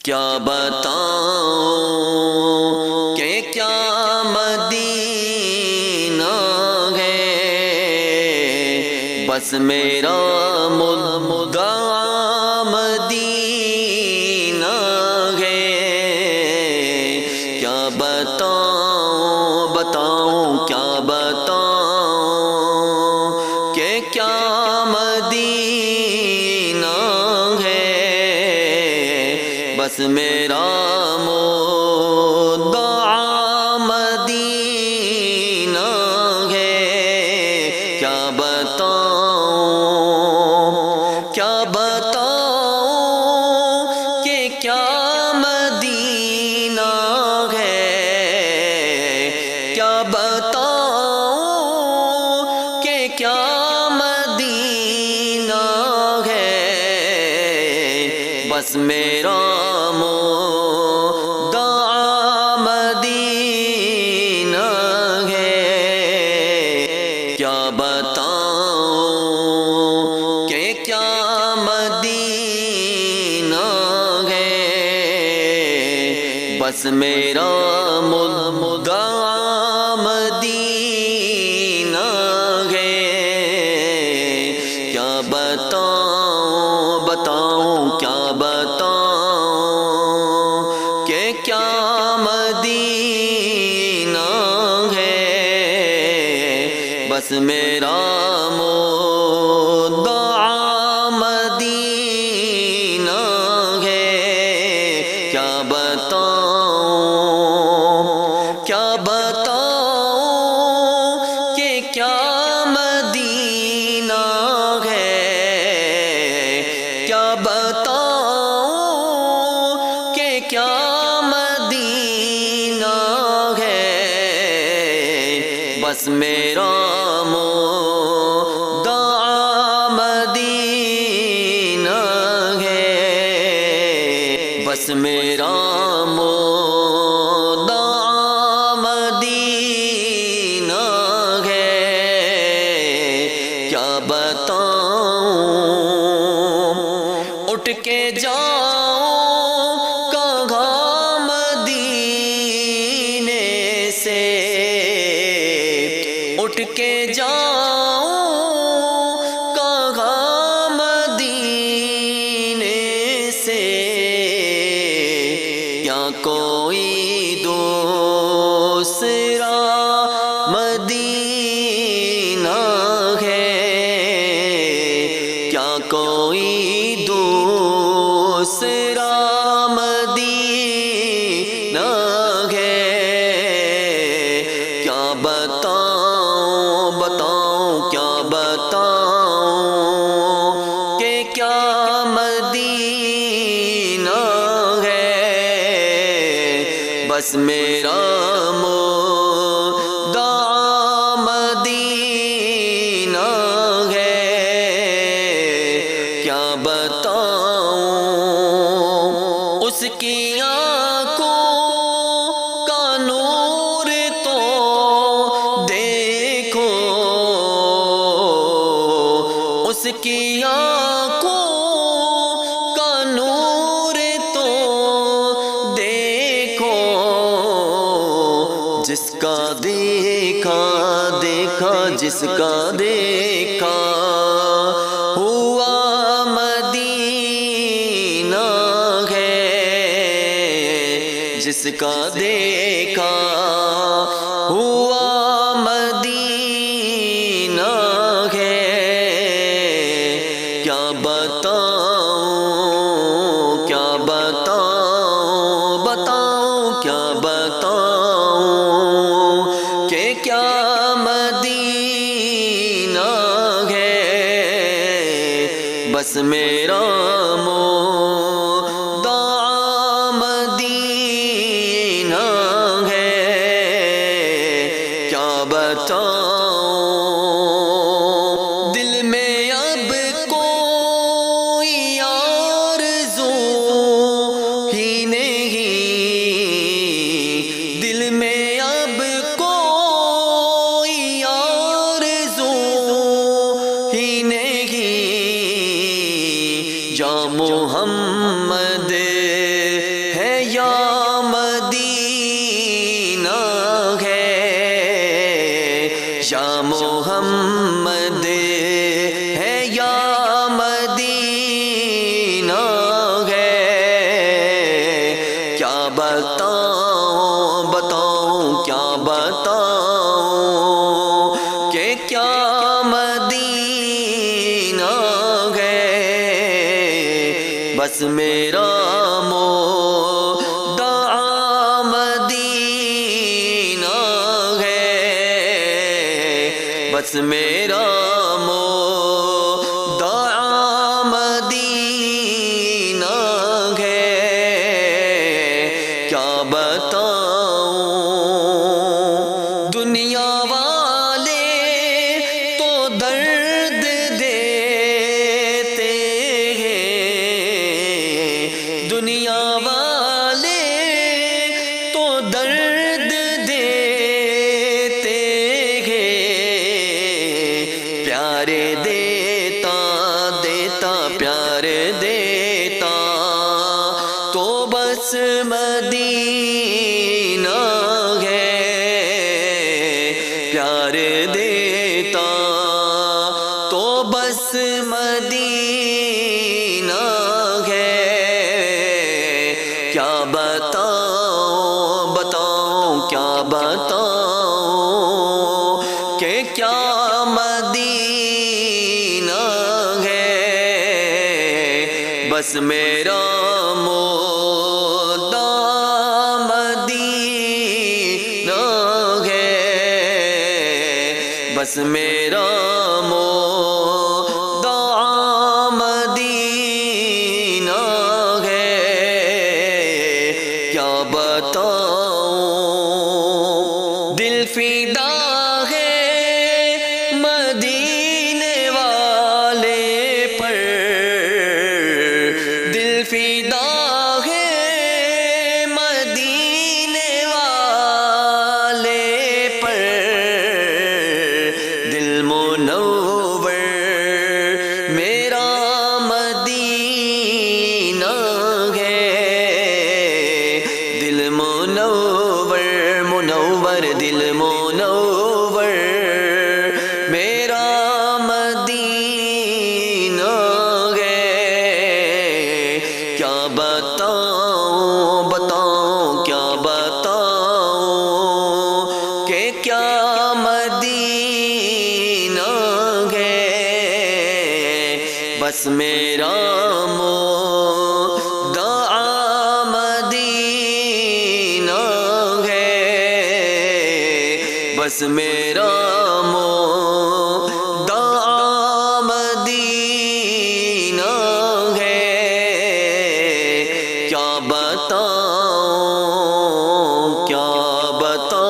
کیا بتاؤں کہ کیا مدینہ ہے، بس میرا مدعا مدینہ ہے۔ کیا بتاؤں کیا بتاؤں کہ کیا مدینہ ہے، بس میرا مدعا مدینہ ہے۔ کیا بتاؤں کہ کیا مدینہ ہے، کیا بتاؤں کہ کیا مدینہ ہے، بس میرا مدعا مدینہ ہے۔ کیا بتاؤں کہ کیا مدینہ ہے، بس میرا مدعا مدینہ ہے۔ کیا بتاؤں کیا بتاؤں کہ کیا مدینہ ہے، بس میرا مدعا مدینہ ہے۔ کیا بتاؤں کہ کیا مدینہ ہے، کیا بتاؤں کہ کیا مدینہ ہے، بس میرا مدعا مدینہ ہے، بس میرا مدعا مدینہ ہے۔ کیا بتاؤں اٹھ کے جاؤں کہاں مدینے سے، اٹھ کے جاؤں کہاں مدینے سے، کیا کوئی دوسرا مدینہ ہے، کیا کوئی دوسرا مدینہ ہے۔ کیا بتاؤں کیا بتاؤں کہ کیا مدینہ ہے، بس میرا مدعا مدینہ ہے۔ کیا بتاؤں اس کی آنکھوں کا نور تو دیکھو، اس کی آنکھوں کا نور تو دیکھو، جس کا دیکھا جس کا دیکھا ہوا مدینہ ہے، جس کا دیکھا ہوا مدینہ ہے۔ کیا بتاؤں کیا بتاؤں کہ کیا مدینہ ہے، بس میرا مدعا مدینہ ہے۔ کیا بتاؤں دل میں اب کوئی آرزو ہی نہیں، دل میں اب کوئی آرزو ہی نہیں، جان بتاؤں بتاؤں کیا بتاؤں کہ کیا مدینہ ہے بس میرا مدعا مدینہ ہے بس میرا مدعا مدینہ ہے کیا بتاؤں دنیا والے تو درد دیتے ہیں دنیا والے تو درد دیتے ہیں پیارے دیتا دیتا پیارے دیتا تو بس مدینہ ہے پیارے دیتا تو بس مدینہ ہے کیا بتاؤں بتاؤں کیا بتاؤں کہ کیا مدینہ ہے بس میرا مدعا مدینہ ہے بس میرا مدعا مدینہ ہے کیا بتاؤں دل فدا ہے مدینے والے پر دل فدا ہے مدینے والے پر دل منور میرا مدینہ ہے دل منور منور دل منور میرا مدینہ ہے کیا بتاؤں بتاؤں کیا بتاؤں کہ کیا مدینہ ہے بس میرا مدعا مدینہ ہے بس میرا مدعا مدینہ ہے کیا بتاؤں کیا بتاؤں